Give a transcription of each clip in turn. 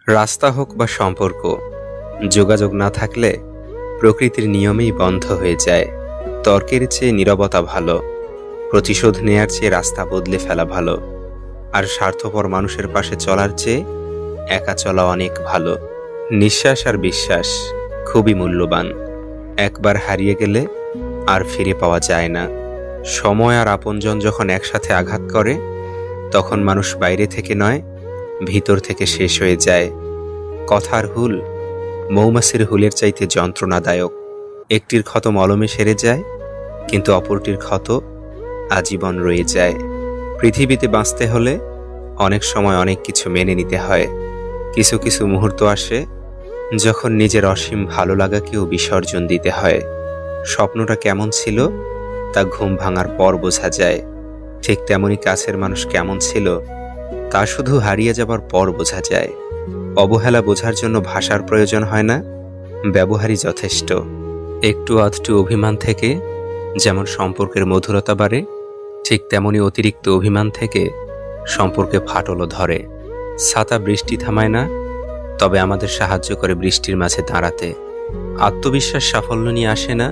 রাস্তা হোক বা সম্পর্ক, যোগাযোগ না থাকলে প্রকৃতির নিয়মেই বন্ধ হয়ে যায়। তর্কের চেয়ে নীরবতা ভালো, প্রতিশোধ নেয়ার চেয়ে রাস্তা বদলে ফেলা ভালো, আর স্বার্থপর মানুষের পাশে চলার চেয়ে একা চলা অনেক ভালো। নিঃশ্বাস আর বিশ্বাস খুবই মূল্যবান। একবার হারিয়ে গেলে আর ফিরে পাওয়া যায় না। সময় আর আপনজন যখন একসাথে আঘাত করে, তখন মানুষ বাইরে থেকে নয়, ভিতর থেকে শেষ হয়ে যায়। কথার হুল মৌমাছির হুলের চাইতে যন্ত্রণাদায়ক। একটির ক্ষত মলমে সেরে যায়, কিন্তু অপরটির ক্ষত আজীবন রয়ে যায়। পৃথিবীতে বাঁচতে হলে অনেক সময় অনেক কিছু মেনে নিতে হয়। কিছু কিছু মুহূর্ত আসে যখন নিজের অসীম ভালো লাগাকেও বিসর্জন দিতে হয়। স্বপ্নটা কেমন ছিল তা ঘুম ভাঙার পর বোঝা যায়। ঠিক তেমনি কাছের মানুষ কেমন ছিল তা শুধু হারিয়ে যাবার পর বোঝা যায়। অবহেলা বোঝার জন্য ভাষার প্রয়োজন হয় না, ব্যবহারই যথেষ্ট। একটু আধটু অভিমান থেকে যেমন সম্পর্কের মধুরতা বাড়ে, ঠিক তেমনি অতিরিক্ত অভিমান থেকে সম্পর্কে ফাটলও ধরে। ছাতা বৃষ্টি থামায় না, তবে আমাদের সাহায্য করে বৃষ্টির মাঝে দাঁড়াতে। আত্মবিশ্বাস সাফল্য নিয়ে আসে না,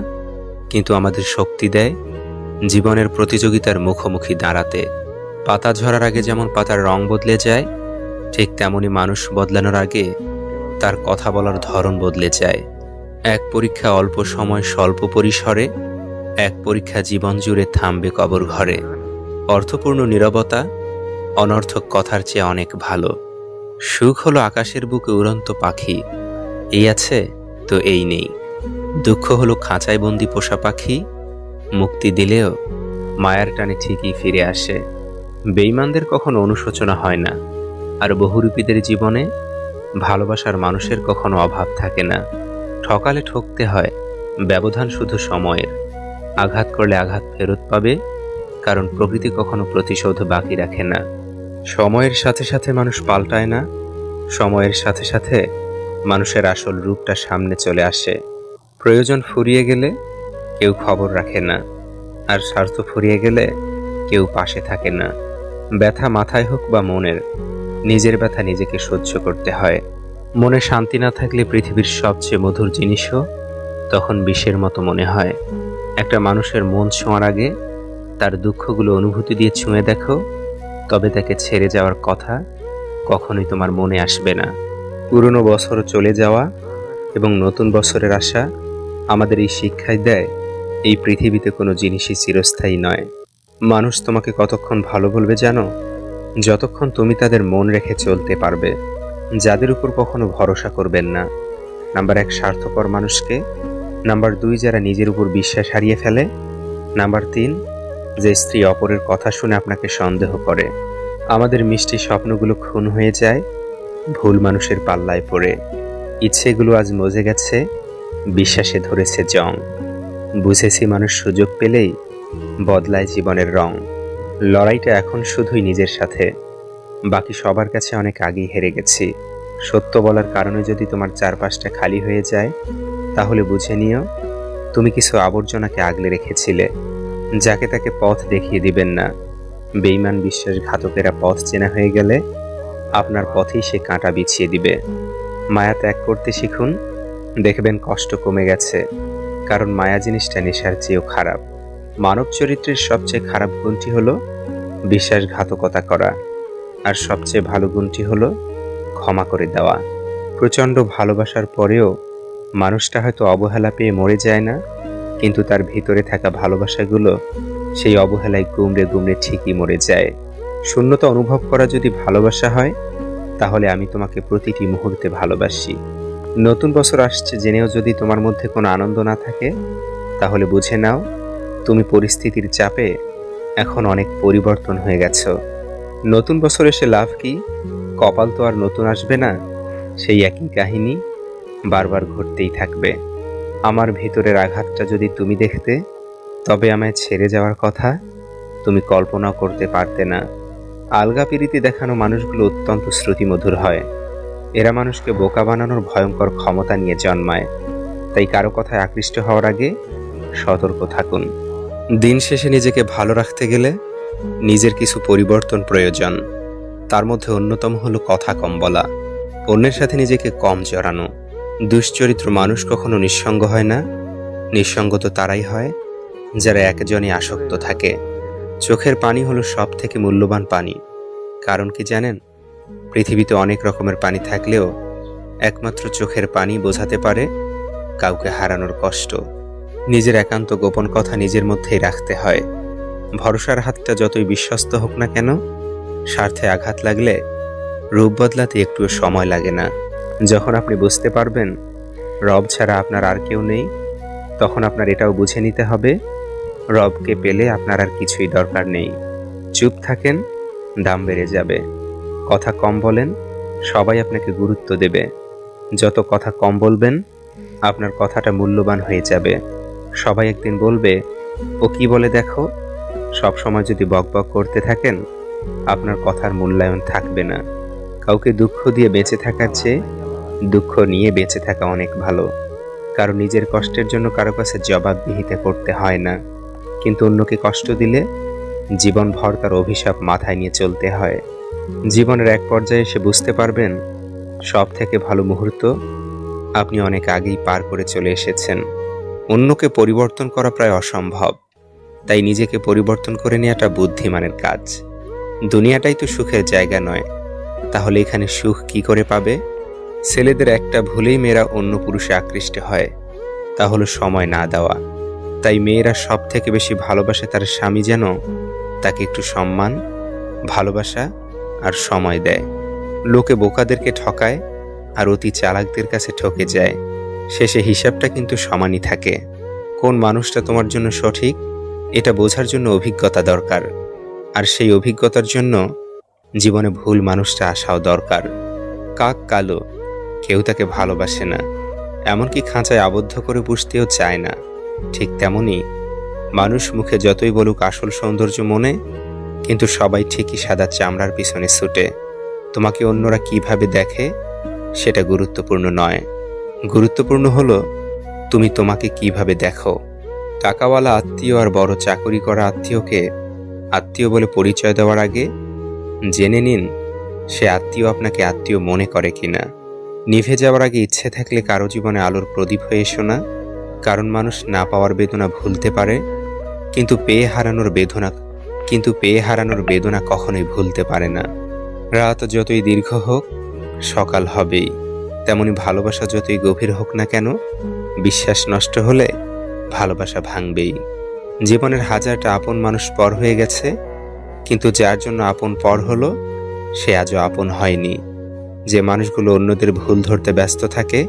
কিন্তু আমাদের শক্তি দেয় জীবনের প্রতিযোগিতার মুখোমুখি দাঁড়াতে। পাতা ঝরার আগে যেমন পাতার রং বদলে যায়, ঠিক তেমনি মানুষ বদলানোর আগে তার কথা বলার ধরন বদলে যায়। এক পরীক্ষা অল্প সময় স্বল্প পরিসরে, এক পরীক্ষা জীবন জুড়ে থামবে কবর ঘরে। অর্থপূর্ণ নীরবতা অনর্থক কথার চেয়ে অনেক ভালো। সুখ হলো আকাশের বুকে উড়ন্ত পাখি, এই আছে তো এই নেই। দুঃখ হলো খাঁচায় বন্দি পোষা পাখি, মুক্তি দিলেও মায়ার টানে ঠিকই ফিরে আসে। বেঈমানদের কখনো অনুশোচনা হয় না, আর বহুরূপীদের জীবনে ভালোবাসার মানুষের কখনো অভাব থাকে না। ঠকালে ঠকতে হয়, ব্যবধান শুধু সময়ের। আঘাত করলে আঘাত ফেরত পাবে, কারণ প্রকৃতি কখনো প্রতিশোধ বাকি রাখে না। সময়ের সাথে সাথে মানুষ পাল্টায় না, সময়ের সাথে সাথে মানুষের আসল রূপটা সামনে চলে আসে। প্রয়োজন ফুরিয়ে গেলে কেউ খবর রাখে না, আর স্বার্থ ফুরিয়ে গেলে কেউ পাশে থাকে না। ব্যথা মাথায় হোক বা মনের, নিজের ব্যথা নিজেকে সহ্য করতে হয়। মনে শান্তি না থাকলে পৃথিবীর সবচেয়ে মধুর জিনিসও তখন বিষের মতো মনে হয়। একটা মানুষের মন ছোঁয়ার আগে তার দুঃখগুলো অনুভূতি দিয়ে ছুঁয়ে দেখো, তবে তাকে ছেড়ে যাওয়ার কথা কখনোই তোমার মনে আসবে না। পুরনো বছর চলে যাওয়া এবং নতুন বছরের আশা আমাদের এই শিক্ষাই দেয়, এই পৃথিবীতে কোনো জিনিসই চিরস্থায়ী নয়। মানুষ তোমাকে কতক্ষণ ভালো বলবে জানো? যতক্ষণ তুমি তাদের মন রেখে চলতে পারবে। যাদের উপর কখনো ভরসা করবেন না। নাম্বার 1, স্বার্থপর মানুষকে। নাম্বার 2, যারা নিজের উপর বিশ্বাস হারিয়ে ফেলে। নাম্বার 3, যে স্ত্রী অপরের কথা শুনে আপনাকে সন্দেহ করে। আমাদের মিষ্টি স্বপ্নগুলো খুন হয়ে যায় ভুল মানুষের পাল্লায় পড়ে। ইচ্ছেগুলো আজ মজে গেছে, বিশ্বাসে ধরেছে জং। বুঝেছি মানুষ সুযোগ পেলেই বদলায় জীবনের রং। লড়াইটা এখন শুধুই নিজের সাথে, বাকি সবার কাছে অনেক আগেই হেরে গেছি। সত্য বলার কারণে যদি তোমার চারপাশটা খালি হয়ে যায়, তাহলে বুঝে নিও তুমি কিছু আবর্জনাকে আগলে রেখেছিলে, যাকে তাকে পথ দেখিয়ে দিবেন না। বেঈমান বিশ্বাসঘাতকেরা পথ চেনা হয়ে গেলে আপনার পথেই সে কাঁটা বিছিয়ে দিবে। মায়া ত্যাগ করতে শিখুন, দেখবেন কষ্ট কমে গেছে, কারণ মায়া জিনিসটা নেশার চেয়েও খারাপ। মানব চরিত্রের সবচেয়ে খারাপ গুণটি হলো বিশ্বাসঘাতকতা করা, আর সবচেয়ে ভালো গুণটি হলো ক্ষমা করে দেওয়া। প্রচণ্ড ভালোবাসার পরেও মানুষটা হয়তো অবহেলা পেয়ে মরে যায় না, কিন্তু তার ভিতরে থাকা ভালোবাসাগুলো সেই অবহেলায় গুমড়ে গুমড়ে ঠিকই মরে যায়। শূন্যতা অনুভব করা যদি ভালোবাসা হয়, তাহলে আমি তোমাকে প্রতিটি মুহূর্তে ভালোবাসি। নতুন বছর আসছে জেনেও যদি তোমার মধ্যে কোনো আনন্দ না থাকে, তাহলে বুঝে নাও তুমি পরিস্থিতির চাপে এখন অনেক পরিবর্তন হয়ে গেছো। নতুন বছর এসে লাভ কি? কপাল তো আর নতুন আসবে না, সেই একই কাহিনী বারবার ঘটতেই থাকবে। আমার ভিতরের আঘাতটা যদি তুমি দেখতে, তবে আমায় ছেড়ে যাওয়ার কথা তুমি কল্পনাও করতে পারতে না। আলগা পিরিতি দেখানো মানুষগুলো অত্যন্ত শ্রুতিমধুর হয়। এরা মানুষকে বোকা বানানোর ভয়ঙ্কর ক্ষমতা নিয়ে জন্মায়। তাই কারো কথায় আকৃষ্ট হওয়ার আগে সতর্ক থাকুন। দিন শেষে নিজেকে ভালো রাখতে গেলে নিজের কিছু পরিবর্তন প্রয়োজন। তার মধ্যে অন্যতম হলো কথা কম বলা। অন্যের সাথে নিজেকে কম জড়ানো। দুশ্চরিত্র মানুষ কখনো নিঃসঙ্গ হয় না। নিঃসঙ্গ তো তারাই হয় যারা একজনই আসক্ত থাকে। চোখের পানি হলো সব থেকে মূল্যবান পানি। কারণ কি জানেন? পৃথিবীতে অনেক রকমের পানি থাকলেও একমাত্র চোখের পানি বোঝাতে পারে কাউকে হারানোর কষ্ট। নিজের একান্ত গোপন কথা নিজের মধ্যেই রাখতে হয়। ভরসার হাতটা যতই বিশ্বস্ত হোক না কেন, স্বার্থে আঘাত লাগলে রূপ বদলাতে একটুও সময় লাগে না। যখন আপনি বুঝতে পারবেন রব ছাড়া আপনার আর কেউ নেই, তখন আপনার এটাও বুঝে নিতে হবে রবকে পেলে আপনার আর কিছুই দরকার নেই। চুপ থাকেন, দাম বেড়ে যাবে। কথা কম বলেন, সবাই আপনাকে গুরুত্ব দেবে। যত কথা কম বলবেন, আপনার কথাটা মূল্যবান হয়ে যাবে। সবাই একদিন বলবে, ও কি বলে দেখো। সব সময় যদি বকবক করতে থাকেন, আপনার কথার মূল্যায়ন থাকবে না। কাউকে দুঃখ দিয়ে বেঁচে থাকার চেয়ে দুঃখ নিয়ে বেঁচে থাকা অনেক ভালো। কারণ নিজের কষ্টের জন্য কারো কাছে জবাবদিহিতা করতে হয় না, কিন্তু অন্যকে কষ্ট দিলে জীবনভর তার অভিশাপ মাথায় নিয়ে চলতে হয়। জীবনের এক পর্যায়ে এসে বুঝতে পারবেন সব থেকে ভালো মুহূর্ত আপনি অনেক আগেই পার করে চলে এসেছেন। অন্যকে পরিবর্তন করা প্রায় অসম্ভব, তাই নিজেকে পরিবর্তন করে নেওয়াটা বুদ্ধিমানের কাজ। দুনিয়াটাই তো সুখের জায়গা নয়, তাহলে এখানে সুখ কি করে পাবে? ছেলেদের একটা ভুলেই মেয়েরা অন্য পুরুষে আকৃষ্ট হয়, তা হলো সময় না দেওয়া। তাই মেয়েরা সব থেকে বেশি ভালোবাসে তার স্বামী যেন তাকে একটু সম্মান, ভালোবাসা আর সময় দেয়। লোকে বোকাদেরকে ঠকায় আর অতি চালাকদের কাছে ঠকে যায়। শেষে হিসাবটা কিন্তু সমানই থাকে। কোন মানুষটা তোমার জন্য সঠিক এটা বোঝার জন্য অভিজ্ঞতা দরকার, আর সেই অভিজ্ঞতার জন্য জীবনে ভুল মানুষটা আসাও দরকার। কাক কালো, কেউ তাকে ভালোবাসে না, এমনকি খাঁচায় আবদ্ধ করে পুষতেও চায় না। ঠিক তেমনি মানুষ মুখে যতই বলুক আসল সৌন্দর্য মনে, কিন্তু সবাই ঠিকই সাদা চামড়ার পিছনে ছুটে। তোমাকে অন্যরা কিভাবে দেখে সেটা গুরুত্বপূর্ণ নয়, গুরুত্বপূর্ণ হলো তুমি তোমাকে কিভাবে দেখো। টাকাওয়ালা আত্মীয় আর বড় চাকরি করা আত্মীয়কে আত্মীয় বলে পরিচয় দেওয়ার আগে জেনে নিন সে আত্মীয় আপনাকে আত্মীয় মনে করে কিনা। নিভে যাওয়ার আগে ইচ্ছে থাকলে কারো জীবনে আলোর প্রদীপ হয়ে এসো না। কারণ মানুষ না পাওয়ার বেদনা ভুলতে পারে, কিন্তু পেয়ে হারানোর বেদনা কখনোই ভুলতে পারে না। রাত যতই দীর্ঘ হোক, সকাল হবেই। তেমনি ভালোবাসা যতই গভীর হোক না কেন, বিশ্বাস নষ্ট হলে ভালোবাসা ভাঙবেই। জীবনের হাজারটা আপন মানুষ পর হয়ে গেছে, কিন্তু যার জন্য আপন পর হলো সে আজও আপন হয়নি। যে মানুষগুলো অন্যদের ভুল ধরতে ব্যস্ত থাকে,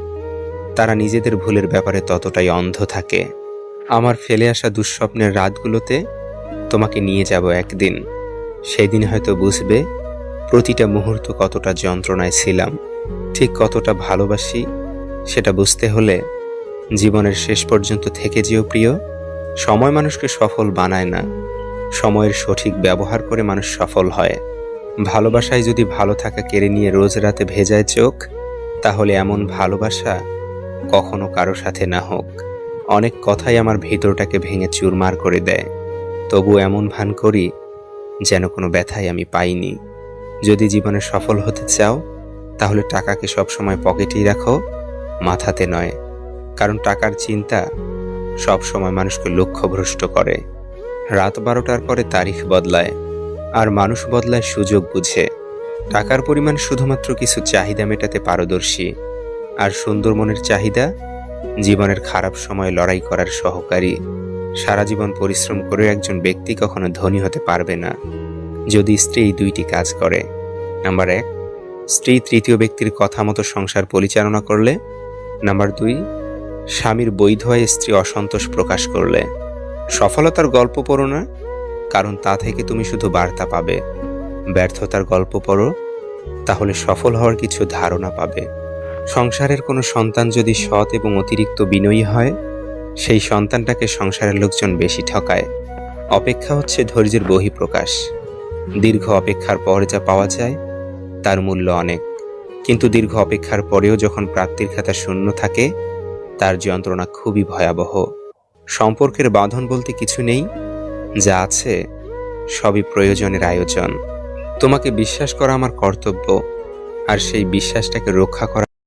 তারা নিজেদের ভুলের ব্যাপারে ততটাই অন্ধ থাকে। আমার ফেলে আসা দুঃস্বপ্নের রাতগুলোতে তোমাকে নিয়ে যাব একদিন। সেদিন হয়তো বুঝবে প্রতিটা মুহূর্ত কতটা যন্ত্রণায় ছিলাম, ঠিক কতটা ভালোবাসি। সেটা বুঝতে হলে জীবনের শেষ পর্যন্ত থেকে যেও প্রিয়। সময় মানুষকে সফল বানায় না, সময়ের সঠিক ব্যবহার করে মানুষ সফল হয়। ভালোবাসায় যদি ভালো থাকা কেড়ে নিয়ে রোজ রাতে ভেজায় চোখ, তাহলে এমন ভালোবাসা কখনো কারো সাথে না হোক। অনেক কথাই আমার ভেতরটাকে ভেঙে চুরমার করে দেয়, তবু এমন ভান করি যেন কোনো ব্যথাই আমি পাইনি। যদি জীবনে সফল হতে চাও, তাহলে টাকাকে সবসময় পকেটেই রাখো, মাথাতে নয়। কারণ টাকার চিন্তা সবসময় মানুষকে লক্ষ্যভ্রষ্ট করে। রাত 12টার পরে তারিখ বদলায়, আর মানুষ বদলায় সুযোগ বুঝে। টাকার পরিমাণ শুধুমাত্র কিছু চাহিদা মেটাতে পারদর্শী, আর সুন্দর মনের চাহিদা জীবনের খারাপ সময়ে লড়াই করার সহকারী। সারা জীবন পরিশ্রম করে একজন ব্যক্তি কখনো ধনী হতে পারবে না যদি স্ত্রী এই দুইটি কাজ করে। নাম্বার 1, স্ত্রী তৃতীয় ব্যক্তির কথা মতো সংসার পরিচালনা করলে। নাম্বার 2, স্বামীর বৈধ হয়ে স্ত্রী অসন্তোষ প্রকাশ করলে। সফলতার গল্প পড়ো না, কারণ তা থেকে তুমি শুধু বার্তা পাবে। ব্যর্থতার গল্প পড়ো, তাহলে সফল হওয়ার কিছু ধারণা পাবে। সংসারের কোনো সন্তান যদি সৎ এবং অতিরিক্ত বিনয়ী হয়, সেই সন্তানটাকে সংসারের লোকজন বেশি ঠকায়। অপেক্ষা হচ্ছে ধৈর্যের বহিঃপ্রকাশ। দীর্ঘ অপেক্ষার পর যা পাওয়া যায় তার মূল্য অনেক, কিন্তু দীর্ঘ অপেক্ষার পরেও যখন প্রাপ্তির খাতা শূন্য থাকে, তার যন্ত্রণা খুবই ভয়াবহ। সম্পর্কের বাঁধন বলতে কিছু নেই, যা আছে সবই প্রয়োজনের আয়োজন। তোমাকে বিশ্বাস করা আমার কর্তব্য, আর সেই বিশ্বাসটাকে রক্ষা করা